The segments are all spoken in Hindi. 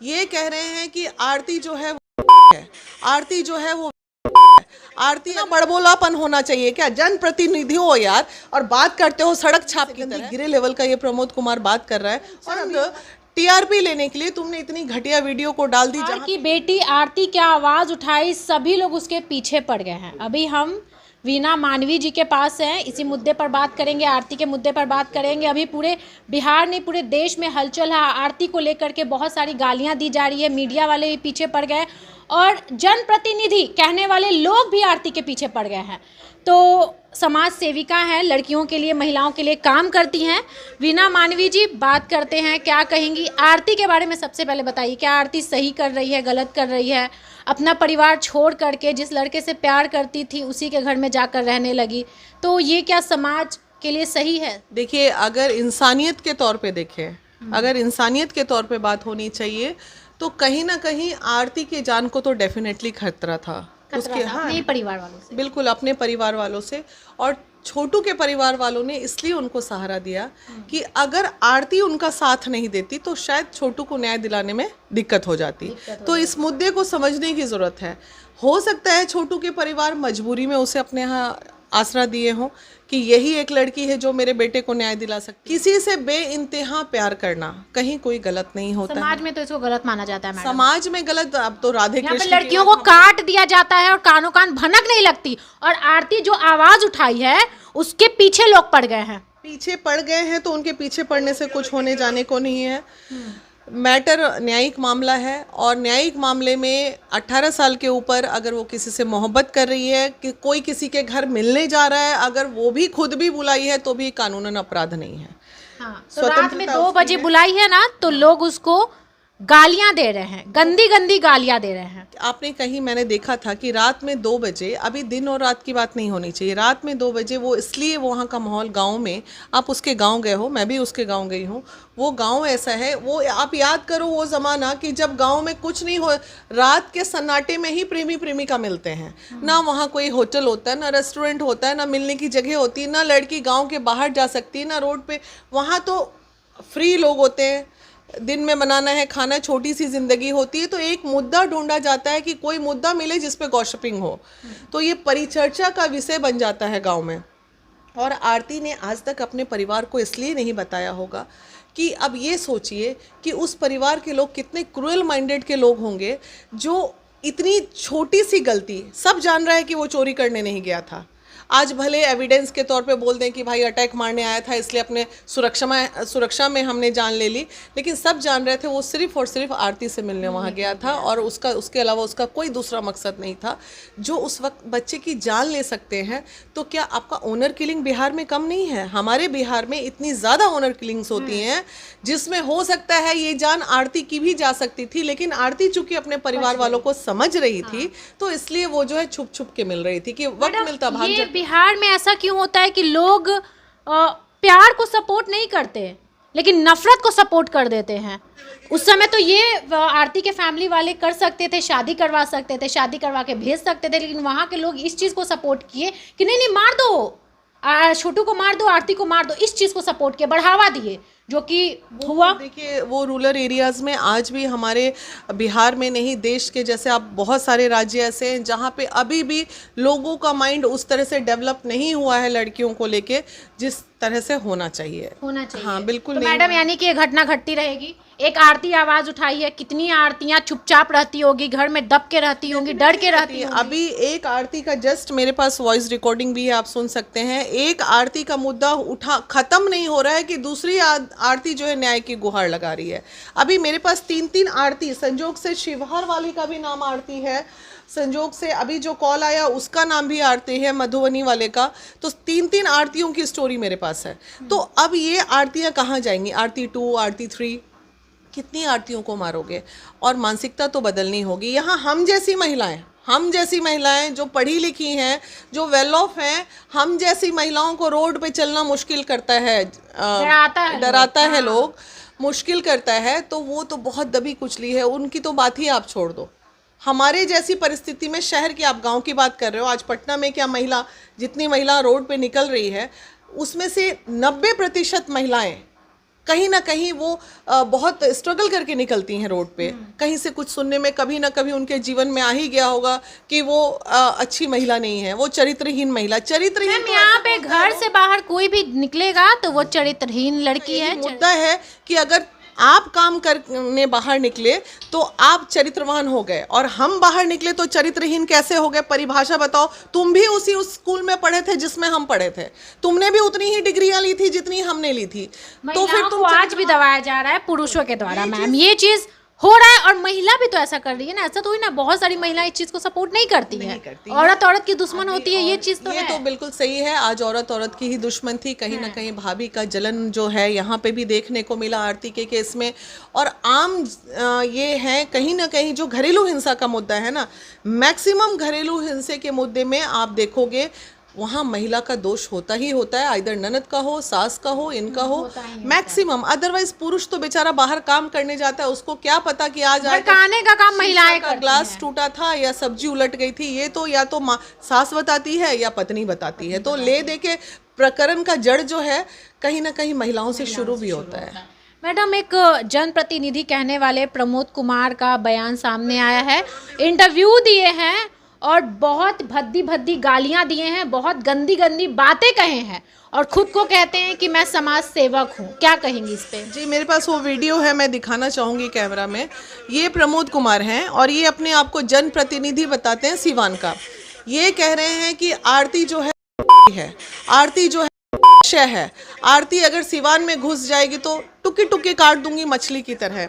ये कह रहे हैं कि आरती जो है है, आरती जो है वो आरती ना बड़बोलापन होना चाहिए क्या? जनप्रतिनिधि हो यार, और बात करते हो सड़क छाप की तरह। गिरे लेवल का ये प्रमोद कुमार बात कर रहा है, और अब टीआरपी लेने के लिए तुमने इतनी घटिया वीडियो को डाल दी जहाँ की बेटी आरती क्या आवाज उठाई, सभी लोग उसके पीछे पड़ गए हैं। अभी हम वीना मानवी जी के पास हैं, इसी मुद्दे पर बात करेंगे, आरती के मुद्दे पर बात करेंगे। अभी पूरे बिहार नहीं पूरे देश में हलचल है, आरती को लेकर के बहुत सारी गालियां दी जा रही है, मीडिया वाले भी पीछे पड़ गए और जनप्रतिनिधि कहने वाले लोग भी आरती के पीछे पड़ गए हैं। तो समाज सेविका हैं, लड़कियों के लिए महिलाओं के लिए काम करती हैं। वीना मानवी जी, बात करते हैं, क्या कहेंगी आरती के बारे में? सबसे पहले बताइए, क्या आरती सही कर रही है, गलत कर रही है? अपना परिवार छोड़ करके जिस लड़के से प्यार करती थी उसी के घर में जाकर रहने लगी, तो ये क्या समाज के लिए सही है? देखिए, अगर इंसानियत के तौर पे देखें, अगर इंसानियत के तौर पे बात होनी चाहिए, तो कहीं ना कहीं आरती के जान को तो डेफिनेटली खतरा था उसके, हाँ, अपने परिवार वालों से, बिल्कुल अपने परिवार वालों से। और छोटू के परिवार वालों ने इसलिए उनको सहारा दिया कि अगर आरती उनका साथ नहीं देती तो शायद छोटू को न्याय दिलाने में दिक्कत हो जाती। तो इस मुद्दे को समझने की ज़रूरत है। हो सकता है छोटू के परिवार मजबूरी में उसे अपने यहाँ आसरा दिए हों कि यही एक लड़की है जो मेरे बेटे को न्याय दिला सकती। किसी से बेइंतहा प्यार करना कहीं कोई गलत नहीं होता। समाज में तो इसको गलत माना जाता है मैडम। समाज में गलत, अब तो राधे कृष्ण लड़कियों को काट दिया जाता है और कानों कान भनक नहीं लगती, और आरती जो आवाज उठाई है उसके पीछे लोग पड़ गए हैं। पीछे पड़ गए हैं तो उनके पीछे पड़ने से कुछ होने जाने को नहीं है। मैटर न्यायिक मामला है, और न्यायिक मामले में 18 साल के ऊपर अगर वो किसी से मोहब्बत कर रही है, कि कोई किसी के घर मिलने जा रहा है, अगर वो भी खुद भी बुलाई है तो भी कानूनन अपराध नहीं है। हाँ, तो रात में 2 बजे बुलाई है ना, तो लोग उसको गालियां दे रहे हैं, गंदी गंदी गालियां दे रहे हैं। आपने कहीं, मैंने देखा था कि रात में 2 बजे, अभी दिन और रात की बात नहीं होनी चाहिए, रात में 2 बजे वो इसलिए, वहाँ का माहौल गांव में, आप उसके गांव गए हो, मैं भी उसके गांव गई हूँ, वो गांव ऐसा है, वो आप याद करो वो ज़माना कि जब गांव में कुछ नहीं हो, रात के सन्नाटे में ही प्रेमी प्रेमिका मिलते हैं। ना वहाँ कोई होटल होता है, ना रेस्टोरेंट होता है, ना मिलने की जगह होती है, ना लड़की गाँव के बाहर जा सकती है, ना रोड पर। वहाँ तो फ्री लोग होते हैं, दिन में बनाना है खाना, छोटी सी जिंदगी होती है, तो एक मुद्दा ढूंढा जाता है कि कोई मुद्दा मिले जिस पे गॉसिपिंग हो, तो ये परिचर्चा का विषय बन जाता है गांव में। और आरती ने आज तक अपने परिवार को इसलिए नहीं बताया होगा कि अब ये सोचिए कि उस परिवार के लोग कितने क्रूअल माइंडेड के लोग होंगे, जो इतनी छोटी सी गलती, सब जान रहा है कि वो चोरी करने नहीं गया था, आज भले एविडेंस के तौर पे बोल दें कि भाई अटैक मारने आया था इसलिए अपने सुरक्षा में हमने जान ले ली, लेकिन सब जान रहे थे वो सिर्फ और सिर्फ आरती से मिलने वहाँ गया था, और उसके अलावा उसका कोई दूसरा मकसद नहीं था। जो उस वक्त बच्चे की जान ले सकते हैं, तो क्या आपका ऑनर किलिंग बिहार में कम नहीं है? हमारे बिहार में इतनी ज़्यादा ऑनर किलिंग्स होती हैं जिसमें हो सकता है ये जान आरती की भी जा सकती थी, लेकिन आरती चूंकि अपने परिवार वालों को समझ रही थी, तो इसलिए वो जो है छुप छुप के मिल रही थी कि वक्त मिलता भाग जाता। बिहार में ऐसा क्यों होता है कि लोग प्यार को सपोर्ट नहीं करते लेकिन नफरत को सपोर्ट कर देते हैं? उस समय तो ये आरती के फैमिली वाले कर सकते थे, शादी करवा सकते थे, शादी करवा के भेज सकते थे, लेकिन वहाँ के लोग इस चीज़ को सपोर्ट किए कि नहीं नहीं मार दो, छोटू को मार दो, आरती को मार दो, इस चीज़ को सपोर्ट किए, बढ़ावा दिए, जो कि हुआ। देखिए, वो रूरल एरियाज़ में आज भी, हमारे बिहार में नहीं, देश के जैसे आप बहुत सारे राज्य ऐसे हैं जहाँ पे अभी भी लोगों का माइंड उस तरह से डेवलप नहीं हुआ है लड़कियों को लेके जिस तरह से होना चाहिए। हाँ बिल्कुल। तो मैडम, यानी कि ये घटना घटती रहेगी। एक आरती आवाज उठाई है, कितनी आरतियां चुपचाप रहती होगी, घर में दब के रहती होंगी, डर के रहती होंगी। अभी एक आरती का जस्ट मेरे पास वॉइस रिकॉर्डिंग भी है, आप सुन सकते हैं। एक आरती का मुद्दा खत्म नहीं हो रहा है कि दूसरी आरती जो है न्याय की गुहार लगा रही है। अभी मेरे पास 3 आरती, संजोग से शिवहर वाली का भी नाम आरती है, संजोग से अभी जो कॉल आया उसका नाम भी आरती है, मधुबनी वाले का। तो 3 आरतियों की स्टोरी मेरे पास है। तो अब ये आरतियां कहाँ जाएंगी? आरती 2, आरती 3, कितनी आरतियों को मारोगे? और मानसिकता तो बदलनी होगी। यहाँ हम जैसी महिलाएं जो पढ़ी लिखी हैं, जो वेल ऑफ हैं, हम जैसी महिलाओं को रोड पे चलना मुश्किल करता है, डराता है लोग, मुश्किल करता है। तो वो तो बहुत दबी कुचली है, उनकी तो बात ही आप छोड़ दो। हमारे जैसी परिस्थिति में, शहर की, आप गांव की बात कर रहे हो, आज पटना में क्या जितनी महिला रोड पे निकल रही है, उसमें से 90% महिलाएं कहीं ना कहीं वो बहुत स्ट्रगल करके निकलती हैं रोड पे, कहीं से कुछ सुनने में कभी ना कभी उनके जीवन में आ ही गया होगा कि वो अच्छी महिला नहीं है, वो चरित्रहीन महिला। चरित्रहीन मैम यहाँ पे घर से बाहर कोई भी निकलेगा तो वो चरित्रहीन लड़की है। मुद्दा है कि अगर आप काम करने बाहर निकले तो आप चरित्रवान हो गए और हम बाहर निकले तो चरित्रहीन कैसे हो गए? परिभाषा बताओ। तुम भी उस स्कूल में पढ़े थे जिसमें हम पढ़े थे, तुमने भी उतनी ही डिग्रियां ली थी जितनी हमने ली थी, तो फिर तुम आज भी दबाया जा रहा है पुरुषों के द्वारा। मैम ये चीज हो रहा है और महिला भी तो ऐसा कर रही है ना, ऐसा तो ही ना, बहुत सारी महिलाएं इस चीज को सपोर्ट नहीं करती है। औरत औरत की दुश्मन होती है, ये चीज तो ये तो बिल्कुल सही है। आज औरत औरत की ही दुश्मन थी। कहीं ना कहीं भाभी का जलन जो है यहाँ पे भी देखने को मिला आरती के केस में। और आम ये है कहीं ना कहीं जो घरेलू हिंसा का मुद्दा है ना, मैक्सिमम घरेलू हिंसा के मुद्दे में आप देखोगे वहाँ महिला का दोष होता ही होता है, आइदर ननद का हो, सास का हो, इनका हो, मैक्सिमम। अदरवाइज पुरुष तो बेचारा बाहर काम करने जाता है, उसको क्या पता कि आज भड़काने का काम महिलाएं करती हैं। ग्लास टूटा था या सब्जी उलट गई थी, ये तो या तो सास बताती है या पत्नी बताती है। तो ले दे के प्रकरण का जड़ जो है कहीं ना कहीं महिलाओं से शुरू भी होता है। मैडम एक जनप्रतिनिधि कहने वाले प्रमोद कुमार का बयान सामने आया है, इंटरव्यू दिए हैं और बहुत भद्दी भद्दी गालियां दिए हैं, बहुत गंदी गंदी बातें कहे हैं और खुद को कहते हैं कि मैं समाज सेवक हूं। क्या कहेंगी इस पे? जी मेरे पास वो वीडियो है, मैं दिखाना चाहूँगी कैमरा में। ये प्रमोद कुमार हैं और ये अपने आप को जनप्रतिनिधि बताते हैं सीवान का। ये कह रहे हैं कि आरती जो है आरती जो है आरती अगर सीवान में घुस जाएगी तो टुकी टुकी काट दूंगी मछली की तरह,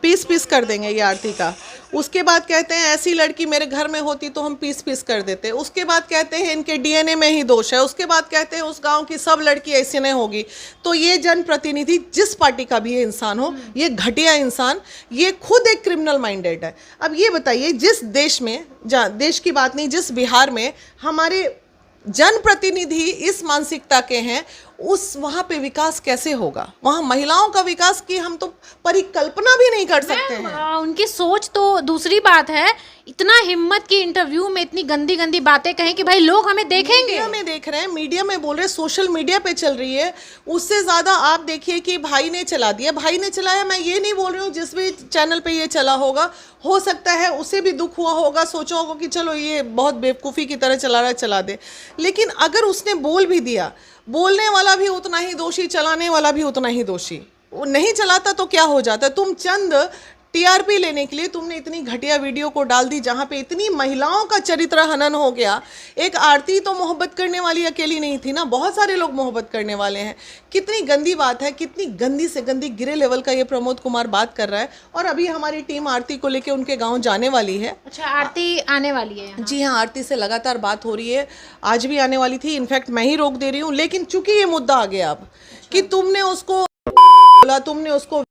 पीस पीस कर देंगे ये आरती का। उसके बाद कहते हैं ऐसी लड़की मेरे घर में होती तो हम पीस पीस कर देते। उसके बाद कहते हैं इनके डीएनए में ही दोष है। उसके बाद कहते हैं उस गांव की सब लड़की ऐसी नहीं होगी। तो ये जनप्रतिनिधि जिस पार्टी का भी ये इंसान हो, ये घटिया इंसान, ये खुद एक क्रिमिनल माइंडेड है। अब ये बताइए जिस देश में, देश की बात नहीं, जिस बिहार में हमारे जनप्रतिनिधि इस मानसिकता के हैं, उस वहाँ पे विकास कैसे होगा? वहाँ महिलाओं का विकास की हम तो परिकल्पना भी नहीं कर सकते हैं। उनकी सोच तो दूसरी बात है। इतना हिम्मत की इंटरव्यू में इतनी गंदी गंदी बातें कहें कि भाई लोग हमें देखेंगे। मीडिया में देख रहे हैं, मीडिया में बोल रहे हैं, सोशल मीडिया पे चल रही है। उससे ज़्यादा आप देखिए कि भाई ने चला दिया, भाई ने चलाया। मैं ये नहीं बोल रही हूँ जिस भी चैनल पे ये चला होगा, हो सकता है उसे भी दुख हुआ होगा, सोचा होगा कि चलो ये बहुत बेवकूफ़ी की तरह चला रहा है, चला दे। लेकिन अगर उसने बोल भी दिया, बोलने वाला भी उतना ही दोषी, चलाने वाला भी उतना ही दोषी। वो नहीं चलाता तो क्या हो जाता? तुम चंद टीआरपी लेने के लिए तुमने इतनी घटिया वीडियो को डाल दी जहाँ पे इतनी महिलाओं का चरित्र हनन हो गया। एक आरती तो मोहब्बत करने वाली अकेली नहीं थी ना, बहुत सारे लोग मोहब्बत करने वाले हैं। कितनी गंदी बात है, कितनी गंदी से गंदी गिरे लेवल का ये प्रमोद कुमार बात कर रहा है। और अभी हमारी टीम आरती को लेके उनके गाँव जाने वाली है। अच्छा, आरती आने वाली है? जी हाँ, आरती से लगातार बात हो रही है, आज भी आने वाली थी। इनफैक्ट मैं ही रोक दे रही हूँ, लेकिन चूंकि ये मुद्दा आ गया अब कि तुमने उसको बोला, तुमने उसको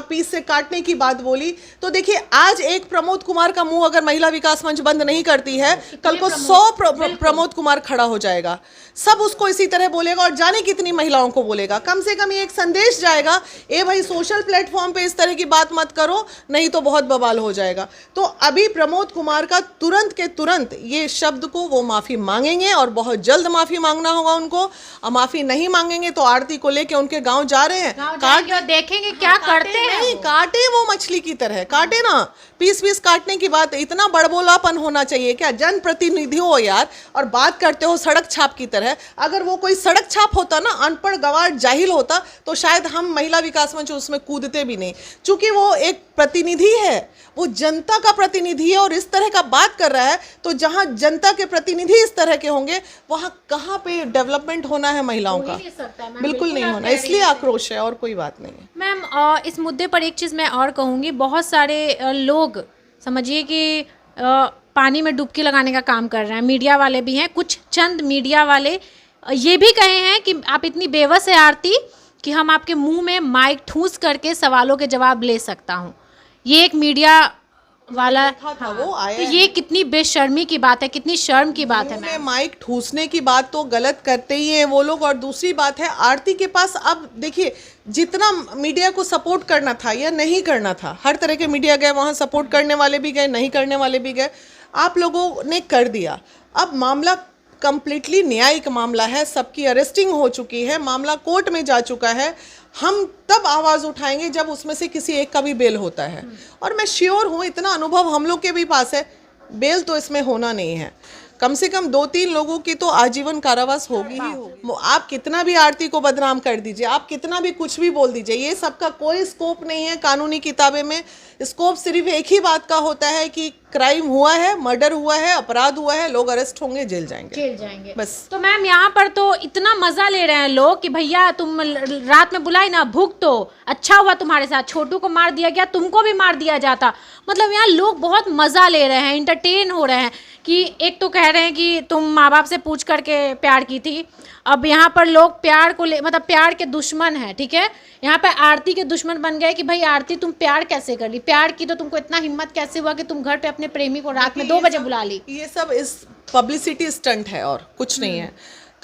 पीस से काटने की बात बोली, तो देखिए आज एक प्रमोद कुमार का मुंह अगर महिला विकास मंच बंद नहीं करती है, कल को 100 प्रमोद कुमार खड़ा हो जाएगा। सब उसको इसी तरह बोलेगा और जाने कितनी महिलाओं को बोलेगा। कम से कम ये एक संदेश जाएगा, ए भाई सोशल प्लेटफॉर्म पे इस तरह की बात मत करो, नहीं तो बहुत बवाल हो जाएगा। तो अभी प्रमोद कुमार का तुरंत के तुरंत ये शब्द को वो माफ़ी मांगेंगे और बहुत जल्द माफ़ी मांगना होगा उनको। और माफ़ी नहीं मांगेंगे तो आरती को लेके उनके गाँव जा रहे हैं, देखेंगे क्या करते हैं। नहीं काटे वो मछली की तरह, काटे ना, पीस पीस काटने की बात। इतना बड़बोलापन होना चाहिए क्या? जनप्रतिनिधि हो यार और बात करते हो सड़क छाप की तरह। अगर वो कोई सड़क छाप होता ना, अनपढ़ गवार जाहिल होता, तो शायद हम महिला विकास मंच उसमें कूदते भी नहीं। चूंकि वो एक प्रतिनिधि है, वो जनता का प्रतिनिधि है और इस तरह का बात कर रहा है, तो जहाँ जनता के प्रतिनिधि इस तरह के होंगे वहाँ कहाँ पे डेवलपमेंट होना है महिलाओं का? बिल्कुल नहीं होना, इसलिए आक्रोश है और कोई बात नहीं है। मैम इस मुद्दे पर एक चीज़ मैं और कहूँगी, बहुत सारे लोग समझिए कि पानी में डुबकी लगाने का काम कर रहे हैं। मीडिया वाले भी हैं, कुछ चंद मीडिया वाले ये भी कहे हैं कि आप इतनी बेबस है आरती कि हम आपके मुंह में माइक ठूस करके सवालों के जवाब ले सकता हूँ। ये एक मीडिया वाला था, वो आया तो ये कितनी बेशर्मी की बात है, कितनी शर्म की बात है। मैं माइक ठूसने की बात तो गलत करते ही हैं वो लोग। और दूसरी बात है आरती के पास, अब देखिए जितना मीडिया को सपोर्ट करना था या नहीं करना था, हर तरह के मीडिया गए वहाँ, सपोर्ट करने वाले भी गए, नहीं करने वाले भी गए, आप लोगों ने कर दिया। अब मामला कंप्लीटली न्यायिक मामला है, सबकी अरेस्टिंग हो चुकी है, मामला कोर्ट में जा चुका है। हम तब आवाज़ उठाएंगे जब उसमें से किसी एक का भी बेल होता है। और मैं श्योर हूँ, इतना अनुभव हम लोग के भी पास है, बेल तो इसमें होना नहीं है। कम से कम 2-3 लोगों की तो आजीवन कारावास होगी ही होगी। आप कितना भी आरती को बदनाम कर दीजिए, आप कितना भी कुछ भी बोल दीजिए, ये सबका कोई स्कोप नहीं है कानूनी किताबें में। स्कोप सिर्फ एक ही बात का होता है कि क्राइम हुआ है, मर्डर हुआ है, अपराध हुआ है, लोग अरेस्ट होंगे, जेल जाएंगे बस। तो मैम यहाँ पर तो इतना मजा ले रहे हैं लोग कि भैया तुम रात में बुलाई ना, भूख तो अच्छा हुआ तुम्हारे साथ, छोटू को मार दिया गया, तुमको भी मार दिया जाता। मतलब यहाँ लोग बहुत मजा ले रहे हैं, इंटरटेन हो रहे हैं कि एक तो कह रहे हैं कि तुम माँ बाप से पूछ करके प्यार की थी, अब यहाँ पर लोग प्यार को मतलब प्यार के दुश्मन है, ठीक है। यहाँ पर आरती के दुश्मन बन गए कि भाई आरती तुम प्यार कैसे कर ली, प्यार की तो तुमको इतना हिम्मत कैसे हुआ कि तुम घर पे अपने प्रेमी को रात में 2 बजे बुला ली। ये सब इस पब्लिसिटी स्टंट है और कुछ नहीं है।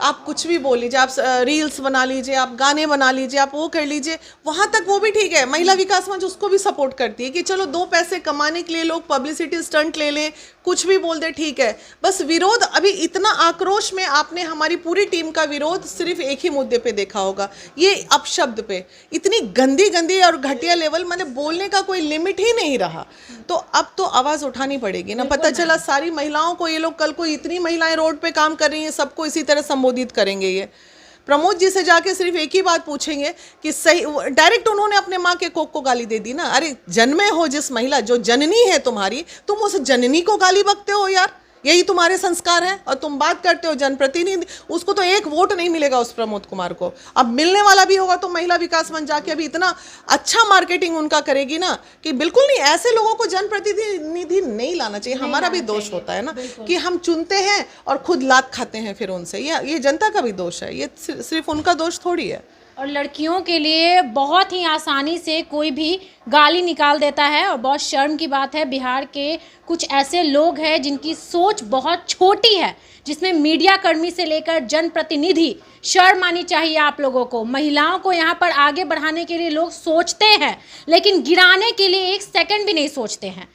आप कुछ भी बोल लीजिए, आप रील्स बना लीजिए, आप गाने बना लीजिए, आप वो कर लीजिए, वहाँ तक वो भी ठीक है। महिला विकास मंच उसको भी सपोर्ट करती है कि चलो 2 पैसे कमाने के लिए लोग पब्लिसिटी स्टंट ले लें, कुछ भी बोल दे, ठीक है। बस विरोध अभी इतना आक्रोश में आपने हमारी पूरी टीम का विरोध सिर्फ एक ही मुद्दे पे देखा होगा, ये अपशब्द पे। इतनी गंदी और घटिया लेवल, मैंने बोलने का कोई लिमिट ही नहीं रहा। तो अब तो आवाज़ उठानी पड़ेगी ना। पता चला सारी महिलाओं को, ये लोग कल को इतनी महिलाएं रोड पे काम कर रही हैं, सबको इसी तरह संबोधित करेंगे। ये प्रमोद जी से जाके सिर्फ एक ही बात पूछेंगे कि सही, डायरेक्ट उन्होंने अपने माँ के कोख को गाली दे दी ना। अरे जन्मे हो जिस महिला, जो जननी है तुम्हारी, तुम उस जननी को गाली बकते हो यार, यही तुम्हारे संस्कार हैं। और तुम बात करते हो जनप्रतिनिधि, उसको तो 1 वोट नहीं मिलेगा उस प्रमोद कुमार को। अब मिलने वाला भी होगा तो महिला विकास मंच जाके अभी इतना अच्छा मार्केटिंग उनका करेगी ना कि बिल्कुल नहीं, ऐसे लोगों को जनप्रतिनिधि नहीं लाना चाहिए। हमारा भी दोष होता है ना कि हम चुनते हैं और खुद लात खाते हैं फिर उनसे। ये जनता का भी दोष है, ये सिर्फ उनका दोष थोड़ी है। और लड़कियों के लिए बहुत ही आसानी से कोई भी गाली निकाल देता है। और बहुत शर्म की बात है, बिहार के कुछ ऐसे लोग हैं जिनकी सोच बहुत छोटी है, जिसमें मीडिया कर्मी से लेकर जनप्रतिनिधि, शर्म आनी चाहिए आप लोगों को। महिलाओं को यहाँ पर आगे बढ़ाने के लिए लोग सोचते हैं, लेकिन गिराने के लिए 1 सेकंड भी नहीं सोचते हैं।